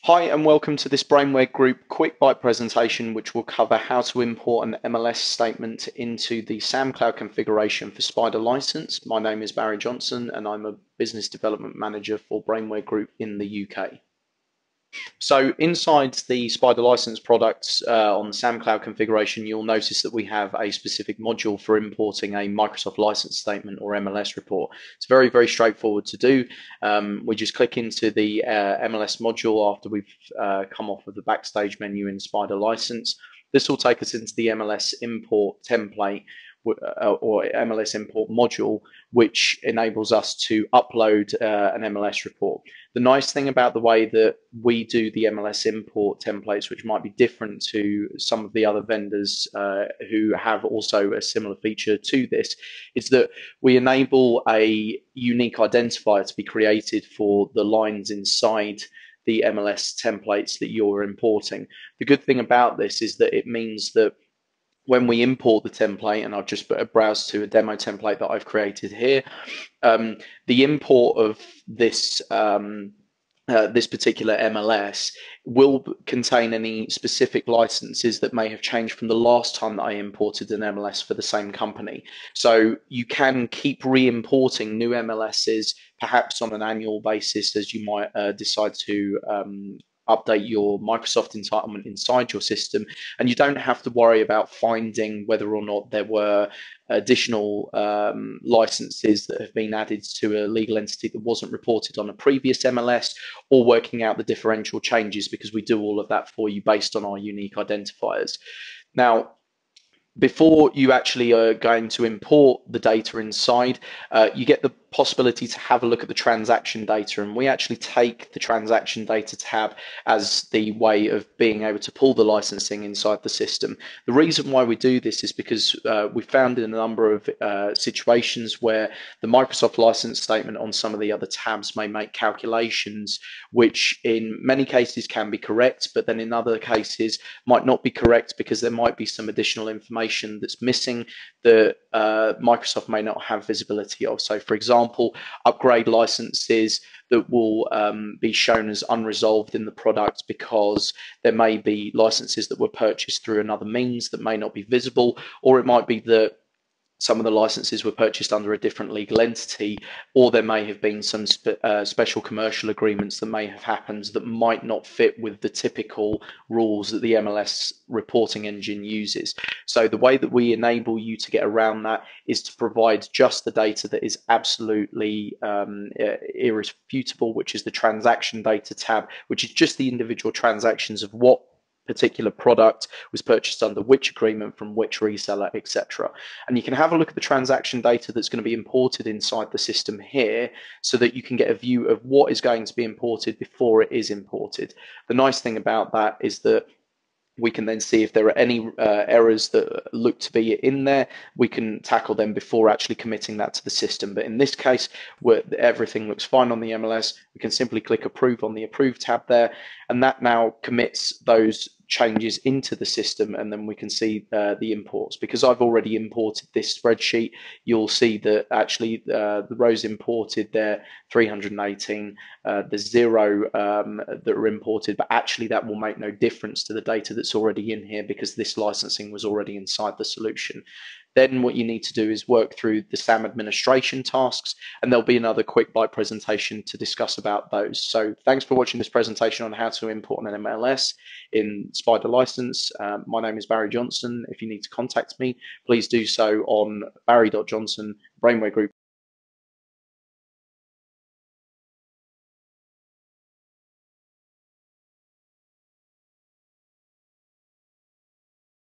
Hi and welcome to this Brainware Group quick bite presentation which will cover how to import an MLS statement into the SAM Cloud configuration for Spider License. My name is Barry Johnson and I'm a Business Development Manager for Brainware Group in the UK. So inside the Spider License products on the SAM Cloud configuration, you'll notice that we have a specific module for importing a Microsoft license statement or MLS report. It's very, very straightforward to do. We just click into the MLS module after we've come off of the backstage menu in Spider License. This will take us into the MLS import template or MLS import module, which enables us to upload an MLS report. The nice thing about the way that we do the MLS import templates, which might be different to some of the other vendors who have also a similar feature to this, is that we enable a unique identifier to be created for the lines inside the MLS templates that you're importing. The good thing about this is that it means that when we import the template, and I've just browsed to a demo template that I've created here, the import of this this particular MLS will contain any specific licenses that may have changed from the last time that I imported an MLS for the same company. So you can keep re-importing new MLSs, perhaps on an annual basis, as you might decide to update your Microsoft entitlement inside your system, and you don't have to worry about finding whether or not there were additional licenses that have been added to a legal entity that wasn't reported on a previous MLS, or working out the differential changes, because we do all of that for you based on our unique identifiers. Now, before you actually are going to import the data inside, you get the possibility to have a look at the transaction data, and we actually take the transaction data tab as the way of being able to pull the licensing inside the system. The reason why we do this is because we found in a number of situations where the Microsoft license statement on some of the other tabs may make calculations which in many cases can be correct, but then in other cases might not be correct because there might be some additional information that's missing that Microsoft may not have visibility of. So for example, upgrade licenses that will be shown as unresolved in the product because there may be licenses that were purchased through another means that may not be visible, or it might be that some of the licenses were purchased under a different legal entity, or there may have been some special commercial agreements that may have happened that might not fit with the typical rules that the MLS reporting engine uses. So the way that we enable you to get around that is to provide just the data that is absolutely irrefutable, which is the transaction data tab, which is just the individual transactions of what particular product was purchased under which agreement from which reseller, etc. And you can have a look at the transaction data that's going to be imported inside the system here, so that you can get a view of what is going to be imported before it is imported. The nice thing about that is that we can then see if there are any errors that look to be in there. We can tackle them before actually committing that to the system. But in this case, where everything looks fine on the MLS, we can simply click approve on the approve tab there, and that now commits those changes into the system, and then we can see the imports. Because I've already imported this spreadsheet, you'll see that actually the rows imported there, 318, there's 0 that are imported, but actually that will make no difference to the data that's already in here because this licensing was already inside the solution. Then what you need to do is work through the SAM administration tasks, and there'll be another quick bite presentation to discuss about those. So thanks for watching this presentation on how to import an MLS in Spider License. My name is Barry Johnson. If you need to contact me, please do so on barry.johnson, Brainware Group.